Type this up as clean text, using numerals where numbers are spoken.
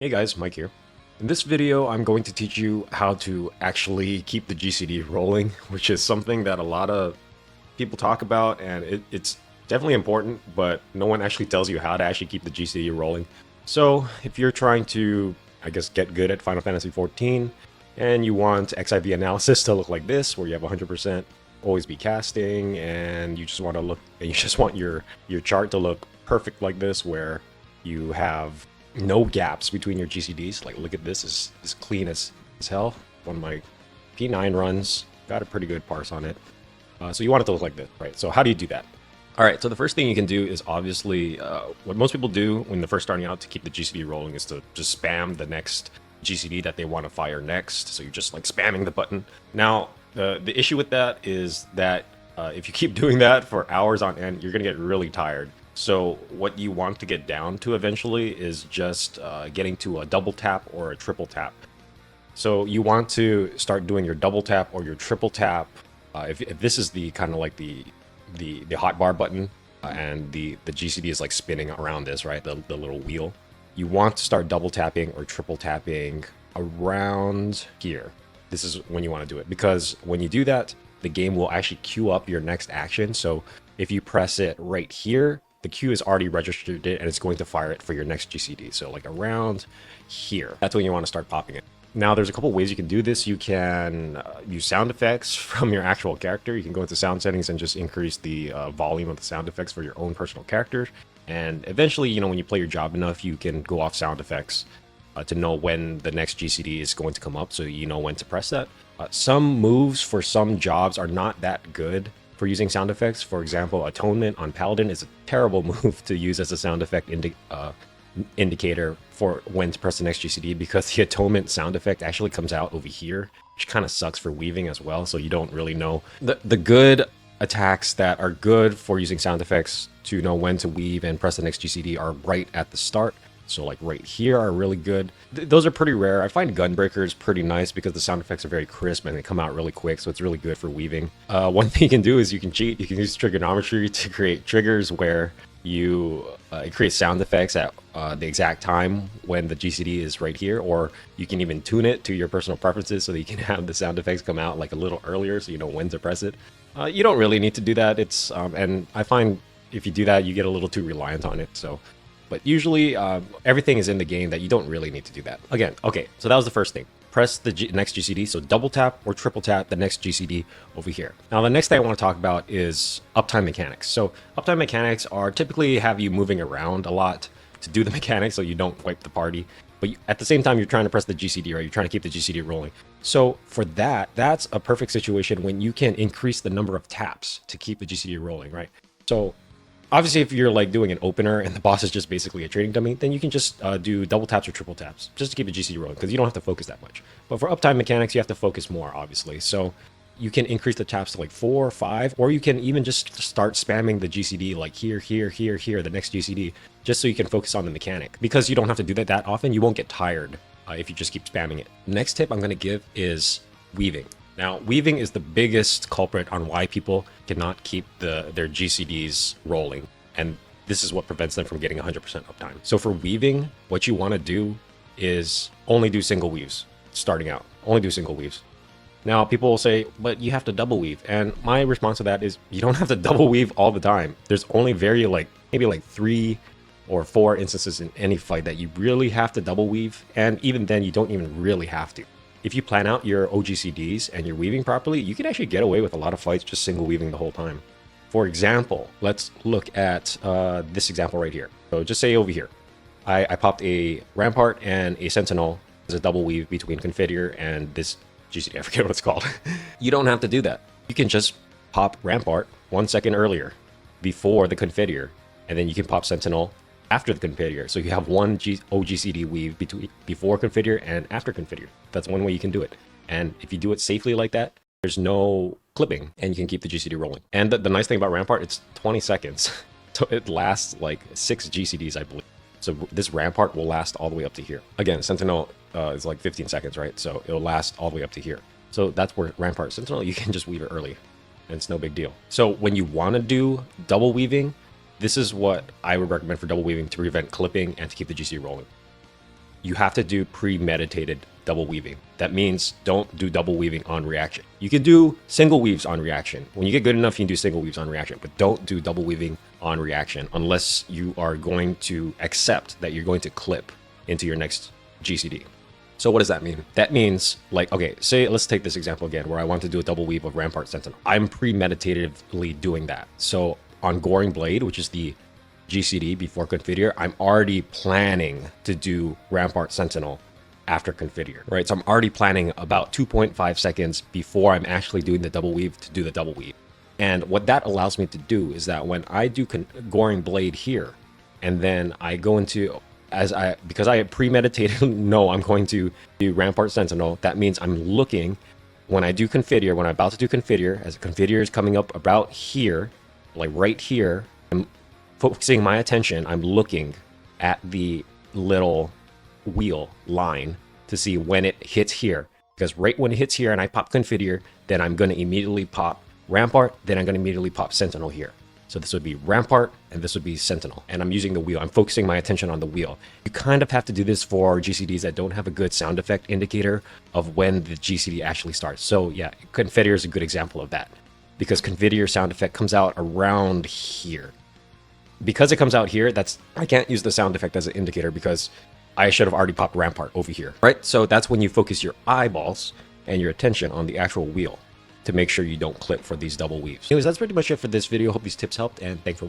Hey guys, Mike here. In this video, I'm going to teach you how to actually keep the GCD rolling, which is something that a lot of people talk about, and it's definitely important, but no one actually tells you how to actually keep the GCD rolling. So if you're trying to, I guess, get good at Final Fantasy XIV, and you want XIV analysis to look like this, where you have 100% always be casting, and you just want to look, and you just want your chart to look perfect like this, where you have no gaps between your GCDs. Like, look at this, is as clean as hell. One of my P9 runs got a pretty good parse on it. So you want it to look like this, right? So how do you do that? All right, so the first thing you can do is obviously what most people do when they're first starting out to keep the GCD rolling is to just spam the next GCD that they want to fire next. So you're just like spamming the button. Now, the issue with that is that if you keep doing that for hours on end, you're going to get really tired. So what you want to get down to eventually is just getting to a double tap or a triple tap. So you want to start doing your double tap or your triple tap. If this is the kind of like the hotbar button and the GCD is like spinning around this, right? The little wheel. You want to start double tapping or triple tapping around here. This is when you want to do it, because when you do that, the game will actually queue up your next action. So if you press it right here, the queue has already registered it and it's going to fire it for your next GCD. So like around here, that's when you want to start popping it. Now there's a couple ways you can do this. You can use sound effects from your actual character. You can go into sound settings and just increase the volume of the sound effects for your own personal character. And eventually, you know, when you play your job enough, you can go off sound effects to know when the next GCD is going to come up, so you know when to press that. Some moves for some jobs are not that good for using sound effects. For example, Atonement on Paladin is a terrible move to use as a sound effect indicator for when to press the next GCD, because the Atonement sound effect actually comes out over here, which kind of sucks for weaving as well, so you don't really know. The good attacks that are good for using sound effects to know when to weave and press the next GCD are right at the start. So like right here are really good. Those are pretty rare. I find Gunbreaker is pretty nice because the sound effects are very crisp and they come out really quick, so it's really good for weaving. One thing you can do is you can cheat. You can use trigonometry to create triggers where you it creates sound effects at the exact time when the GCD is right here, or you can even tune it to your personal preferences so that you can have the sound effects come out like a little earlier so you know when to press it. You don't really need to do that. It's and I find if you do that, you get a little too reliant on it. So. But usually everything is in the game that you don't really need to do that. Again, okay, so that was the first thing. Press the next GCD, so double tap or triple tap the next GCD over here. Now the next thing I want to talk about is uptime mechanics. So uptime mechanics are typically have you moving around a lot to do the mechanics so you don't wipe the party. But at the same time, you're trying to press the GCD, right? You're trying to keep the GCD rolling. So for that, that's a perfect situation when you can increase the number of taps to keep the GCD rolling, right? So obviously, if you're like doing an opener and the boss is just basically a trading dummy, then you can just do double taps or triple taps just to keep the GCD rolling, because you don't have to focus that much. But for uptime mechanics, you have to focus more, obviously. So you can increase the taps to like 4 or 5, or you can even just start spamming the GCD like here, here, here, here, the next GCD, just so you can focus on the mechanic. Because you don't have to do that often, you won't get tired if you just keep spamming it. Next tip I'm going to give is weaving. Now, weaving is the biggest culprit on why people cannot keep their GCDs rolling, and this is what prevents them from getting 100% uptime. So for weaving, what you want to do is only do single weaves, starting out. Only do single weaves. Now, people will say, but you have to double weave, and my response to that is you don't have to double weave all the time. There's only maybe like 3 or 4 instances in any fight that you really have to double weave, and even then, you don't even really have to. If you plan out your OGCDs and you're weaving properly, you can actually get away with a lot of fights just single weaving the whole time. For example, let's look at this example right here. So just say over here, I popped a Rampart and a Sentinel as a double weave between Confiteor and this GCD, I forget what it's called. You don't have to do that. You can just pop Rampart 1 second earlier before the Confiteor, and then you can pop Sentinel after the Confiteor. So you have one OGCD weave before Confiteor and after Confiteor. That's one way you can do it. And if you do it safely like that, there's no clipping and you can keep the GCD rolling. And the nice thing about Rampart, it's 20 seconds. So it lasts like 6 GCDs, I believe. So this Rampart will last all the way up to here. Again, Sentinel is like 15 seconds, right? So it'll last all the way up to here. So that's where Rampart, Sentinel, you can just weave it early and it's no big deal. So when you want to do double weaving, this is what I would recommend for double weaving to prevent clipping and to keep the GC rolling. you have to do premeditated double weaving. That means don't do double weaving on reaction. You can do single weaves on reaction. When you get good enough, you can do single weaves on reaction, but don't do double weaving on reaction unless you are going to accept that you're going to clip into your next GCD. So what does that mean? That means, like, okay, say, let's take this example again, where I want to do a double weave of Rampart Sentinel. I'm premeditatively doing that. So on Goring Blade, which is the GCD before Configure, I'm already planning to do Rampart Sentinel after Configure, right? So I'm already planning about 2.5 seconds before I'm actually doing the double weave to do the double weave. And what that allows me to do is that when I do Goring Blade here, and then I go into, because I premeditated, no, I'm going to do Rampart Sentinel, that means I'm looking, when I do Configure, when I'm about to do Configure, as Configure is coming up about here, like right here, I'm focusing my attention, I'm looking at the little wheel line to see when it hits here. Because right when it hits here and I pop Configure, then I'm going to immediately pop Rampart, then I'm going to immediately pop Sentinel here. So this would be Rampart, and this would be Sentinel. And I'm using the wheel. I'm focusing my attention on the wheel. You kind of have to do this for GCDs that don't have a good sound effect indicator of when the GCD actually starts. So yeah, Configure is a good example of that. Because Configure sound effect comes out around here. Because it comes out here, I can't use the sound effect as an indicator because I should have already popped Rampart over here, right? So that's when you focus your eyeballs and your attention on the actual wheel to make sure you don't clip for these double weaves. Anyways, that's pretty much it for this video. Hope these tips helped, and thanks for watching.